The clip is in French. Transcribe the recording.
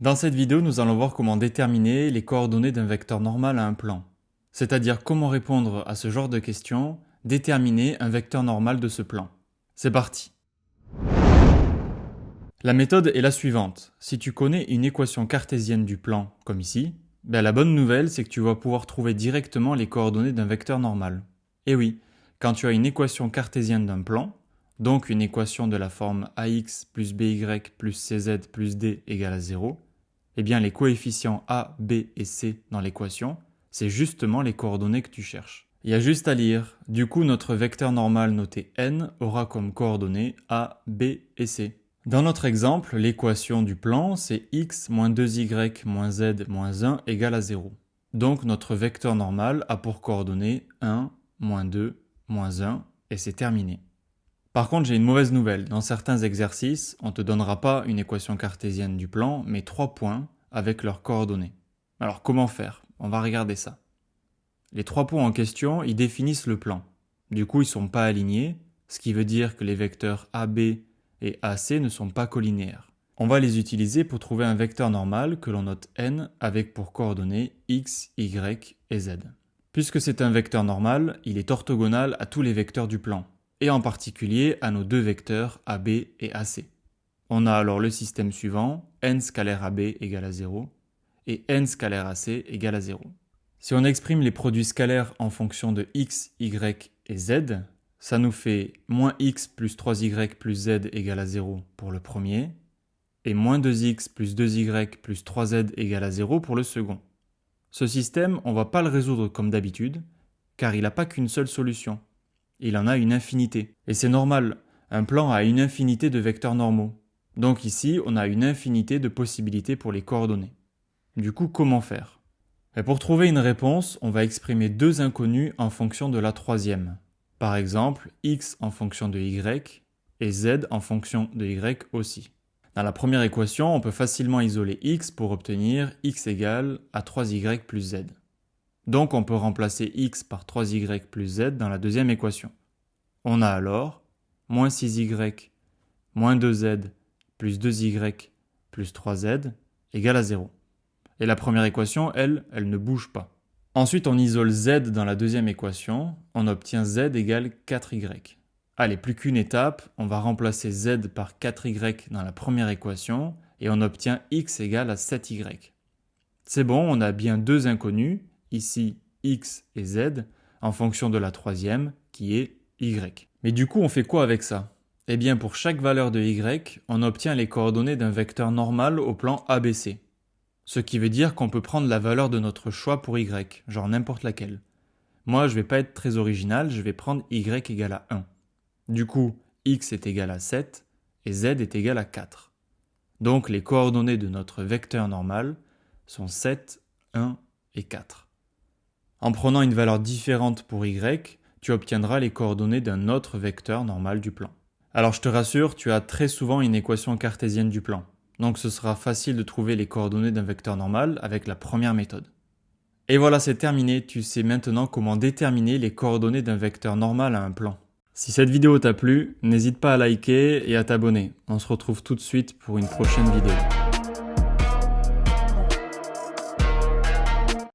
Dans cette vidéo, nous allons voir comment déterminer les coordonnées d'un vecteur normal à un plan. C'est-à-dire comment répondre à ce genre de questions, déterminer un vecteur normal de ce plan. C'est parti! La méthode est la suivante. Si tu connais une équation cartésienne du plan, comme ici, la bonne nouvelle c'est que tu vas pouvoir trouver directement les coordonnées d'un vecteur normal. Et oui, quand tu as une équation cartésienne d'un plan, donc une équation de la forme ax plus by plus cz plus d égale à 0, eh bien les coefficients a, b et c dans l'équation, c'est justement les coordonnées que tu cherches. Il y a juste à lire. Du coup, notre vecteur normal noté n aura comme coordonnées a, b et c. Dans notre exemple, l'équation du plan, c'est x moins 2y moins z moins 1 égale à 0. Donc notre vecteur normal a pour coordonnées 1, moins 2, moins 1, et c'est terminé. Par contre, j'ai une mauvaise nouvelle. Dans certains exercices, on ne te donnera pas une équation cartésienne du plan, mais 3 points avec leurs coordonnées. Alors comment faire? On va regarder ça. Les 3 points en question, ils définissent le plan. Du coup, ils ne sont pas alignés, ce qui veut dire que les vecteurs AB et AC ne sont pas collinéaires. On va les utiliser pour trouver un vecteur normal que l'on note n avec pour coordonnées x, y et z. Puisque c'est un vecteur normal, il est orthogonal à tous les vecteurs du plan, et en particulier à nos deux vecteurs AB et AC. On a alors le système suivant, n scalaire AB égale à 0, et n scalaire AC égale à 0. Si on exprime les produits scalaires en fonction de x, y et z, ça nous fait moins x plus 3y plus z égale à 0 pour le premier, et moins 2x plus 2y plus 3z égale à 0 pour le second. Ce système, on ne va pas le résoudre comme d'habitude, car il n'a pas qu'une seule solution. Il en a une infinité. Et c'est normal, un plan a une infinité de vecteurs normaux. Donc ici, on a une infinité de possibilités pour les coordonnées. Du coup, comment faire? Pour trouver une réponse, on va exprimer deux inconnus en fonction de la troisième. Par exemple, x en fonction de y et z en fonction de y aussi. Dans la première équation, on peut facilement isoler x pour obtenir x égale à 3y plus z. Donc on peut remplacer x par 3y plus z dans la deuxième équation. On a alors moins 6y moins 2z plus 2y plus 3z égale à 0. Et la première équation, elle ne bouge pas. Ensuite, on isole z dans la deuxième équation, on obtient z égale 4y. Allez, plus qu'une étape, on va remplacer z par 4y dans la première équation et on obtient x égale à 7y. C'est bon, on a bien deux inconnus, ici x et z, en fonction de la troisième, qui est y. Mais du coup, on fait quoi avec ça? Eh bien, pour chaque valeur de y, on obtient les coordonnées d'un vecteur normal au plan ABC. Ce qui veut dire qu'on peut prendre la valeur de notre choix pour y, genre n'importe laquelle. Moi, je vais pas être très original, je vais prendre y égale à 1. Du coup, x est égal à 7 et z est égal à 4. Donc les coordonnées de notre vecteur normal sont 7, 1 et 4. En prenant une valeur différente pour y, tu obtiendras les coordonnées d'un autre vecteur normal du plan. Alors je te rassure, tu as très souvent une équation cartésienne du plan. Donc ce sera facile de trouver les coordonnées d'un vecteur normal avec la première méthode. Et voilà, c'est terminé, tu sais maintenant comment déterminer les coordonnées d'un vecteur normal à un plan. Si cette vidéo t'a plu, n'hésite pas à liker et à t'abonner. On se retrouve tout de suite pour une prochaine vidéo.